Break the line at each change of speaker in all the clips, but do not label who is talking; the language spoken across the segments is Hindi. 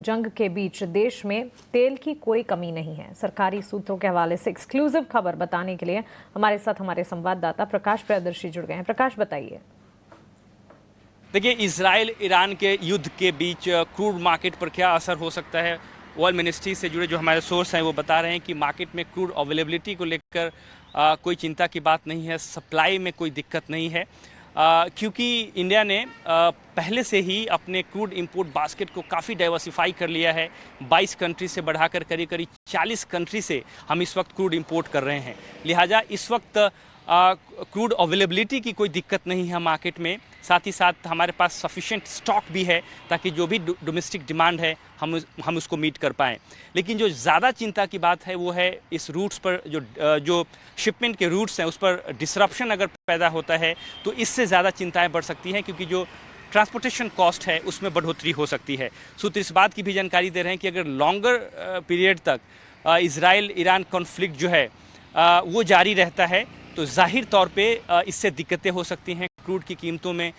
जंग के बीच देश में तेल की कोई कमी नहीं है। सरकारी सूत्रों के हवाले से एक्सक्लूसिव खबर बताने के लिए हमारे साथ हमारे संवाददाता प्रकाश प्रियदर्शी जुड़ गए हैं। प्रकाश, बताइए।
देखिए, इजराइल ईरान के युद्ध के बीच क्रूड मार्केट पर क्या असर हो सकता है। ऑयल मिनिस्ट्री से जुड़े जो हमारे सोर्स हैं वो बता रहे हैं कि मार्केट में क्रूड अवेलेबिलिटी को लेकर कोई चिंता की बात नहीं है, सप्लाई में कोई दिक्कत नहीं है, क्योंकि इंडिया ने पहले से ही अपने क्रूड इंपोर्ट बास्केट को काफ़ी डाइवर्सिफाई कर लिया है। 22 कंट्री से बढ़ाकर करीब करीब 40 कंट्री से हम इस वक्त क्रूड इंपोर्ट कर रहे हैं। लिहाजा इस वक्त क्रूड अवेलेबिलिटी की कोई दिक्कत नहीं है मार्केट में। साथ ही साथ हमारे पास सफिशिएंट स्टॉक भी है ताकि जो भी डोमेस्टिक डिमांड है हम उसको मीट कर पाएँ। लेकिन जो ज़्यादा चिंता की बात है वो है इस रूट्स पर जो शिपमेंट के रूट्स हैं उस पर डिसरप्शन अगर पैदा होता है तो इससे ज़्यादा चिंताएं बढ़ सकती हैं, क्योंकि जो ट्रांसपोर्टेशन कॉस्ट है उसमें बढ़ोतरी हो सकती है। सूत्र इस बात की भी जानकारी दे रहे हैं कि अगर लॉन्गर पीरियड तक इजराइल ईरान कॉन्फ्लिक्ट जो है वो जारी रहता है तो जाहिर तौर पे इससे दिक्कतें हो सकती हैं, क्रूड की कीमतों में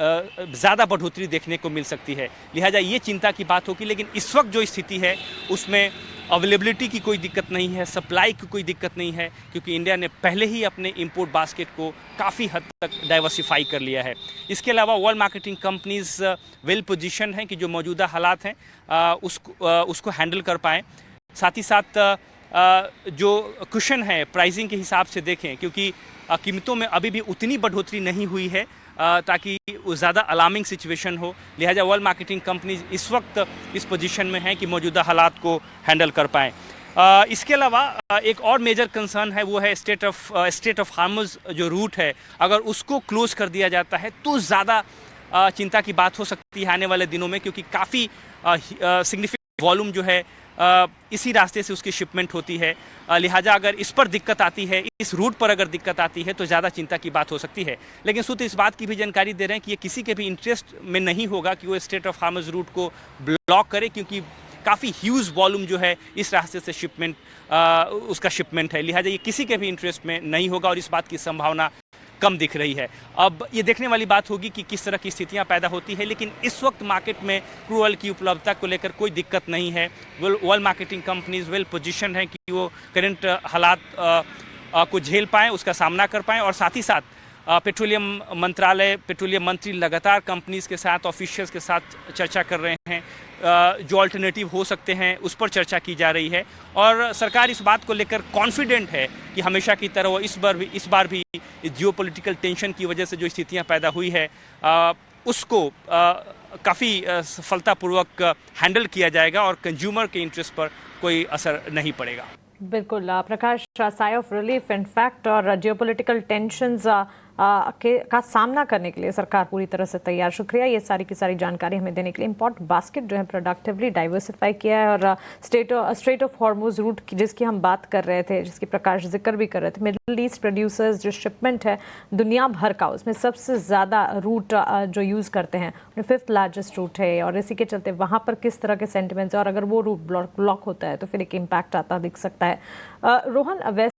ज़्यादा बढ़ोतरी देखने को मिल सकती है। लिहाजा ये चिंता की बात होगी। लेकिन इस वक्त जो स्थिति है उसमें अवेलेबिलिटी की कोई दिक्कत नहीं है, सप्लाई की कोई दिक्कत नहीं है, क्योंकि इंडिया ने पहले ही अपने इंपोर्ट बास्केट को काफ़ी हद तक डाइवर्सिफाई कर लिया है। इसके अलावा world marketing companies well position हैं कि जो मौजूदा हालात हैं उसको हैंडल कर पाएँ। साथ ही साथ जो कुशन है प्राइसिंग के हिसाब से देखें, क्योंकि कीमतों में अभी भी उतनी बढ़ोतरी नहीं हुई है ताकि ज़्यादा अलार्मिंग सिचुएशन हो। लिहाजा वर्ल्ड मार्केटिंग कंपनीज इस वक्त इस पोजीशन में हैं कि मौजूदा हालात को हैंडल कर पाएँ। इसके अलावा एक और मेजर कंसर्न है वो है स्टेट ऑफ हार्मुज़ जो रूट है, अगर उसको क्लोज कर दिया जाता है तो ज़्यादा चिंता की बात हो सकती है आने वाले दिनों में, क्योंकि काफ़ी सिग्निफिकेंट वॉल्यूम जो है इसी रास्ते से उसकी शिपमेंट होती है। लिहाजा अगर इस पर दिक्कत आती है, इस रूट पर अगर दिक्कत आती है तो ज़्यादा चिंता की बात हो सकती है। लेकिन सूत्र इस बात की भी जानकारी दे रहे हैं कि ये किसी के भी इंटरेस्ट में नहीं होगा कि वो स्टेट ऑफ हार्मुज़ रूट को ब्लॉक करे, क्योंकि काफ़ी ह्यूज वॉल्यूम जो है इस रास्ते से उसका शिपमेंट है। लिहाजा ये किसी के भी इंटरेस्ट में नहीं होगा और इस बात की संभावना कम दिख रही है। अब ये देखने वाली बात होगी कि किस तरह की स्थितियां पैदा होती है। लेकिन इस वक्त मार्केट में क्रूड ऑयल की उपलब्धता को लेकर कोई दिक्कत नहीं है। Oil marketing companies well position है कि वो करंट हालात को झेल पाएँ, उसका सामना कर पाएँ। और साथ ही साथ पेट्रोलियम मंत्रालय, पेट्रोलियम मंत्री लगातार कंपनीज के साथ, ऑफिशियल्स के साथ चर्चा कर रहे हैं। जो अल्टरनेटिव हो सकते हैं उस पर चर्चा की जा रही है और सरकार इस बात को लेकर कॉन्फिडेंट है कि हमेशा की तरह वो इस बार भी जियोपॉलिटिकल टेंशन की वजह से जो स्थितियां पैदा हुई है उसको काफ़ी सफलतापूर्वक हैंडल किया जाएगा और कंज्यूमर के इंटरेस्ट पर कोई असर नहीं पड़ेगा।
बिल्कुल प्रकाश, साई ऑफ रिलीफ इनफैक्ट और जियोपॉलिटिकल टेंशंस का सामना करने के लिए सरकार पूरी तरह से तैयार। शुक्रिया ये सारी की सारी जानकारी हमें देने के लिए। इंपोर्ट बास्केट जो है प्रोडक्टिवली डाइवर्सिफाई किया है और स्ट्रेट ऑफ हॉर्मुज़ रूट जिसकी हम बात कर रहे थे, जिसकी प्रकाश जिक्र भी कर रहे थे, मिडिल ईस्ट प्रोड्यूसर्स जो शिपमेंट है दुनिया भर का, उसमें सबसे ज़्यादा रूट जो यूज़ करते हैं 5th लार्जेस्ट रूट है और इसी के चलते वहाँ पर किस तरह के सेंटिमेंट्स और अगर वो रूट ब्लॉक होता है तो फिर एक इम्पैक्ट आता दिख सकता है। रोहन,